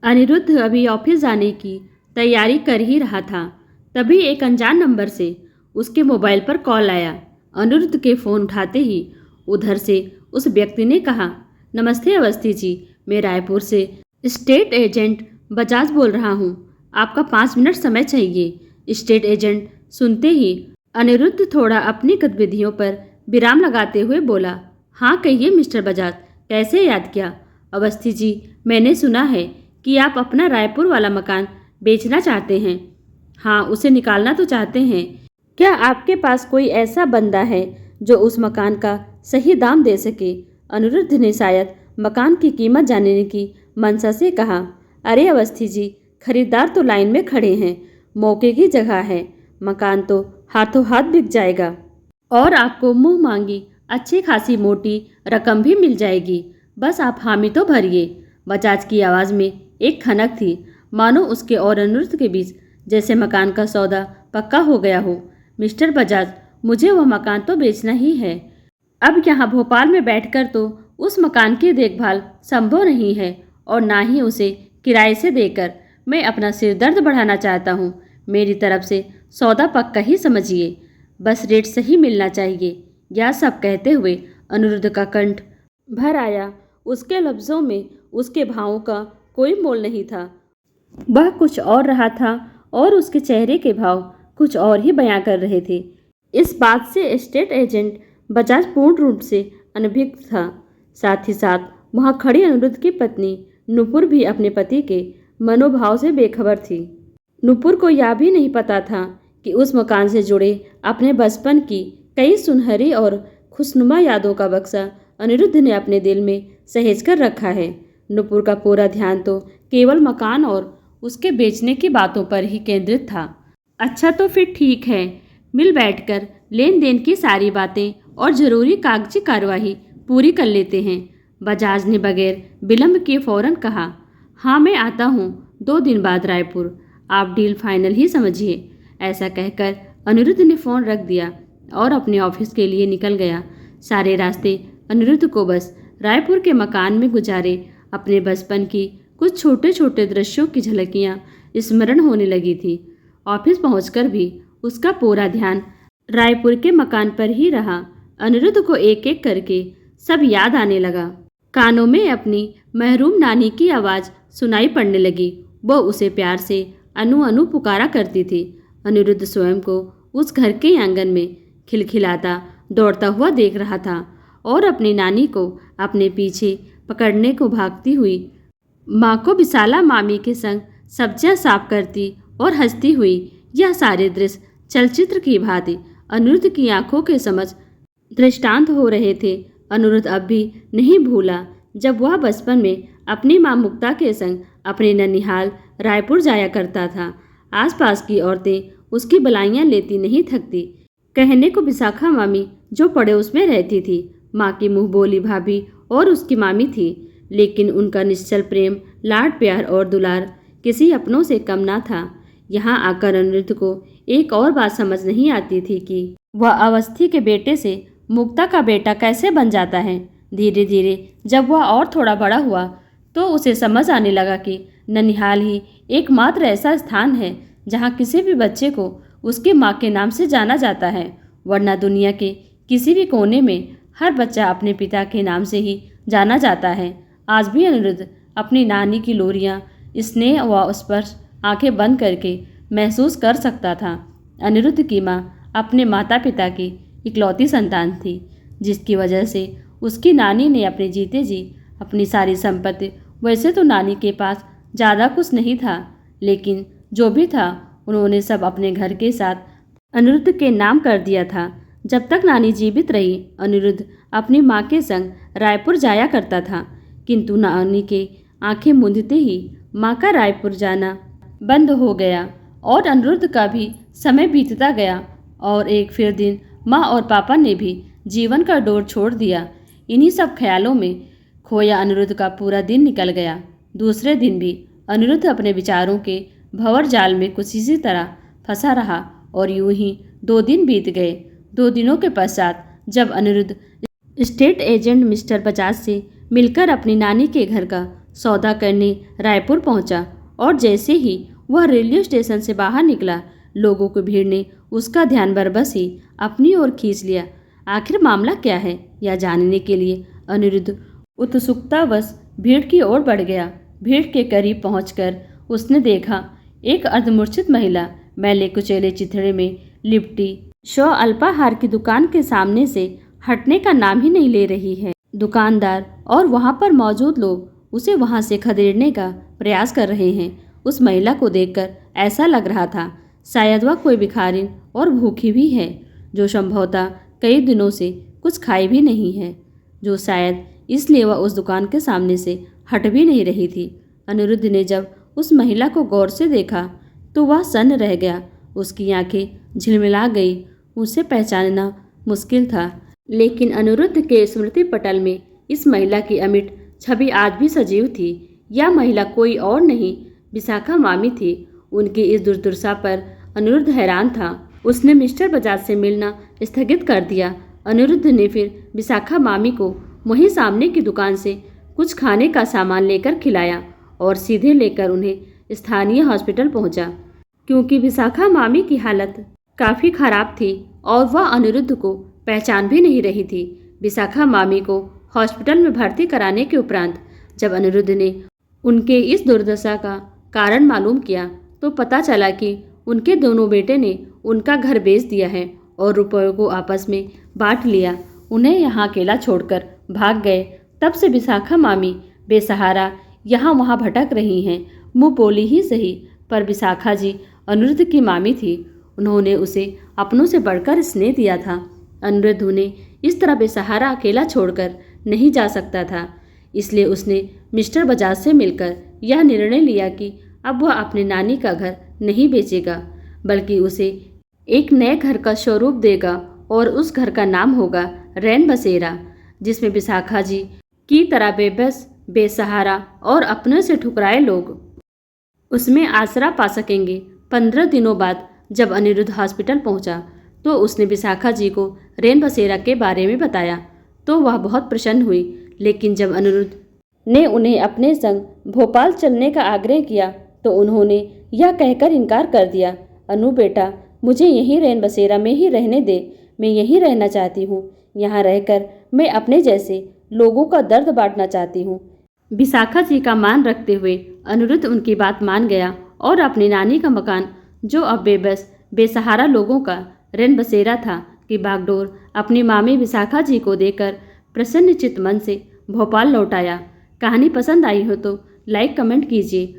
अनिरुद्ध अभी ऑफिस जाने की तैयारी कर ही रहा था, तभी एक अनजान नंबर से उसके मोबाइल पर कॉल आया। अनिरुद्ध के फ़ोन उठाते ही उधर से उस व्यक्ति ने कहा, नमस्ते अवस्थी जी, मैं रायपुर से स्टेट एजेंट बजाज बोल रहा हूँ। आपका 5 मिनट समय चाहिए। स्टेट एजेंट सुनते ही अनिरुद्ध थोड़ा अपनी गतिविधियों पर विराम लगाते हुए बोला, हाँ कहिए मिस्टर बजाज, कैसे याद किया? अवस्थी जी, मैंने सुना है कि आप अपना रायपुर वाला मकान बेचना चाहते हैं। हाँ, उसे निकालना तो चाहते हैं। क्या आपके पास कोई ऐसा बंदा है जो उस मकान का सही दाम दे सके? अनिरुद्ध ने शायद मकान की कीमत जानने की मंशा से कहा, अरे अवस्थी जी, खरीदार तो लाइन में खड़े हैं, मौके की जगह है, मकान तो हाथों हाथ बिक जाएगा और आपको मुंह मांगी अच्छी खासी मोटी रकम भी मिल जाएगी। बस आप हामी तो भरिए। बजाज की आवाज़ में एक खनक थी, मानो उसके और अनिरुद्ध के बीच जैसे मकान का सौदा पक्का हो गया हो। मिस्टर बजाज, मुझे वह मकान तो बेचना ही है। अब यहाँ भोपाल में बैठकर तो उस मकान की देखभाल संभव नहीं है और ना ही उसे किराए से देकर मैं अपना सिर दर्द बढ़ाना चाहता हूँ। मेरी तरफ से सौदा पक्का ही समझिए, बस रेट सही मिलना चाहिए। यह सब कहते हुए अनिरुद्ध का कंठ भर आया। उसके लफ्ज़ों में उसके भावों का कोई मोल नहीं था। वह कुछ और रहा था और उसके चेहरे के भाव कुछ और ही बयां कर रहे थे। इस बात से स्टेट एजेंट बजाज पूर्ण रूप से अनभिज्ञ था। साथ ही साथ वहां खड़ी अनिरुद्ध की पत्नी नुपुर भी अपने पति के मनोभाव से बेखबर थी। नुपुर को यह भी नहीं पता था कि उस मकान से जुड़े अपने बचपन की कई सुनहरी और खुशनुमा यादों का बक्सा अनिरुद्ध ने अपने दिल में सहेज कर रखा है। नुपुर का पूरा ध्यान तो केवल मकान और उसके बेचने की बातों पर ही केंद्रित था। अच्छा तो फिर ठीक है, मिल बैठकर लेन देन की सारी बातें और ज़रूरी कागजी कार्यवाही पूरी कर लेते हैं। बजाज ने बगैर विलंब किए फौरन कहा, हाँ मैं आता हूँ 2 दिन बाद रायपुर, आप डील फाइनल ही समझिए। ऐसा कहकर अनिरुद्ध ने फ़ोन रख दिया और अपने ऑफिस के लिए निकल गया। सारे रास्ते अनिरुद्ध को बस रायपुर के मकान में गुजारे अपने बचपन की कुछ छोटे छोटे दृश्यों की झलकियाँ स्मरण होने लगी थी। ऑफिस पहुंचकर भी उसका पूरा ध्यान रायपुर के मकान पर ही रहा। अनिरुद्ध को एक एक करके सब याद आने लगा। कानों में अपनी महरूम नानी की आवाज़ सुनाई पड़ने लगी। वो उसे प्यार से अनु अनु पुकारा करती थी। अनिरुद्ध स्वयं को उस घर के आंगन में खिलखिलाता दौड़ता हुआ देख रहा था और अपनी नानी को अपने पीछे पकड़ने को भागती हुई, माँ को विशाला मामी के संग सब्जियां साफ करती और हंसती हुई, यह सारे दृश्य चलचित्र की भांति अनिरुद्ध की आंखों के समझ दृष्टांत हो रहे थे। अनिरुद्ध अब भी नहीं भूला जब वह बचपन में अपनी माँ मुक्ता के संग अपने ननिहाल रायपुर जाया करता था। आसपास की औरतें उसकी बलाइयाँ लेती नहीं थकती। कहने को विशाखा मामी जो पड़ोस में रहती थी, माँ की मुँह बोली भाभी और उसकी मामी थी, लेकिन उनका निश्चल प्रेम, लाड प्यार और दुलार किसी अपनों से कम ना था। यहाँ आकर अनिरुद्ध को एक और बात समझ नहीं आती थी कि वह अवस्थी के बेटे से मुक्ता का बेटा कैसे बन जाता है। धीरे धीरे जब वह और थोड़ा बड़ा हुआ तो उसे समझ आने लगा कि ननिहाल ही एकमात्र ऐसा स्थान है जहाँ किसी भी बच्चे को उसकी माँ के नाम से जाना जाता है, वरना दुनिया के किसी भी कोने में हर बच्चा अपने पिता के नाम से ही जाना जाता है। आज भी अनिरुद्ध अपनी नानी की लोरियाँ, स्नेह व स्पर्श आंखें बंद करके महसूस कर सकता था। अनिरुद्ध की माँ अपने माता पिता की इकलौती संतान थी, जिसकी वजह से उसकी नानी ने अपने जीते जी अपनी सारी संपत्ति, वैसे तो नानी के पास ज़्यादा कुछ नहीं था, लेकिन जो भी था उन्होंने सब अपने घर के साथ अनिरुद्ध के नाम कर दिया था। जब तक नानी जीवित रही, अनिरुद्ध अपनी माँ के संग रायपुर जाया करता था, किंतु नानी के आंखें मूंदते ही माँ का रायपुर जाना बंद हो गया और अनिरुद्ध का भी समय बीतता गया और एक फिर दिन माँ और पापा ने भी जीवन का डोर छोड़ दिया। इन्हीं सब ख्यालों में खोया अनिरुद्ध का पूरा दिन निकल गया। दूसरे दिन भी अनिरुद्ध अपने विचारों के भंवर जाल में कुछ इसी तरह फंसा रहा और यूं ही 2 दिन बीत गए। 2 दिनों के पश्चात जब Aniruddha state agent mister Bajaj से मिलकर अपनी नानी के घर का सौदा करने रायपुर पहुंचा और जैसे ही वह रेलवे स्टेशन से बाहर निकला, लोगों की भीड़ ने उसका ध्यान बरबस ही अपनी ओर खींच लिया। आखिर मामला क्या है, यह जानने के लिए अनिरुद्ध उत्सुकतावश भीड़ की ओर बढ़ गया। भीड़ के करीब पहुंचकर उसने देखा, एक अर्धमूर्छित महिला मैले कुचैले चिथड़े में लिपटी शव अल्पाहार की दुकान के सामने से हटने का नाम ही नहीं ले रही है। दुकानदार और वहां पर मौजूद लोग उसे वहां से खदेड़ने का प्रयास कर रहे हैं। उस महिला को देखकर ऐसा लग रहा था शायद वह कोई भिखारिन और भूखी भी है, जो संभवतः कई दिनों से कुछ खाई भी नहीं है, जो शायद इसलिए वह उस दुकान के सामने से हट भी नहीं रही थी। अनिरुद्ध ने जब उस महिला को गौर से देखा तो वह सन्न रह गया। उसकी आंखें झिलमिला गई। उसे पहचानना मुश्किल था, लेकिन अनिरुद्ध के स्मृति पटल में इस महिला की अमिट छवि आज भी सजीव थी। यह महिला कोई और नहीं, विशाखा मामी थी। उनकी इस दुर्दशा पर अनिरुद्ध हैरान था। उसने मिस्टर बजाज से मिलना स्थगित कर दिया। अनिरुद्ध ने फिर विशाखा मामी को वहीं सामने की दुकान से कुछ खाने का सामान लेकर खिलाया और सीधे लेकर उन्हें स्थानीय हॉस्पिटल पहुंचा, क्योंकि विशाखा मामी की हालत काफ़ी खराब थी और वह अनिरुद्ध को पहचान भी नहीं रही थी। विशाखा मामी को हॉस्पिटल में भर्ती कराने के उपरांत जब अनिरुद्ध ने उनके इस दुर्दशा का कारण मालूम किया तो पता चला कि उनके दोनों बेटे ने उनका घर बेच दिया है और रुपयों को आपस में बांट लिया। उन्हें यहाँ अकेला छोड़कर भाग गए। तब से विशाखा मामी बेसहारा यहाँ वहाँ भटक रही हैं। मुँह बोली ही सही, पर विशाखा जी अनिरुद्ध की मामी थी। उन्होंने उसे अपनों से बढ़कर स्नेह दिया था। अनिरुद्ध उन्हें इस तरह बेसहारा अकेला छोड़कर नहीं जा सकता था। इसलिए उसने मिस्टर बजाज से मिलकर यह निर्णय लिया कि अब वह अपने नानी का घर नहीं बेचेगा, बल्कि उसे एक नए घर का स्वरूप देगा और उस घर का नाम होगा रैन बसेरा, जिसमें विशाखा जी की तरह बेबस, बेसहारा और अपने से ठुकराए लोग उसमें आसरा पा सकेंगे। 15 दिनों बाद जब अनिरुद्ध हॉस्पिटल पहुंचा तो उसने विशाखा जी को रैन बसेरा के बारे में बताया तो वह बहुत प्रसन्न हुई। लेकिन जब अनिरुद्ध ने उन्हें अपने संग भोपाल चलने का आग्रह किया तो उन्होंने यह कहकर इनकार कर दिया, अनु बेटा, मुझे यहीं रैन बसेरा में ही रहने दे। मैं यहीं रहना चाहती हूँ। यहाँ रहकर मैं अपने जैसे लोगों का दर्द बांटना चाहती हूँ। विशाखा जी का मान रखते हुए अनिरुद्ध उनकी बात मान गया और अपनी नानी का मकान, जो अब बेबस बेसहारा लोगों का रैन बसेरा था, की बागडोर अपनी मामी विशाखा जी को देकर प्रसन्नचित्त मन से भोपाल लौट आया। कहानी पसंद आई हो तो लाइक कमेंट कीजिए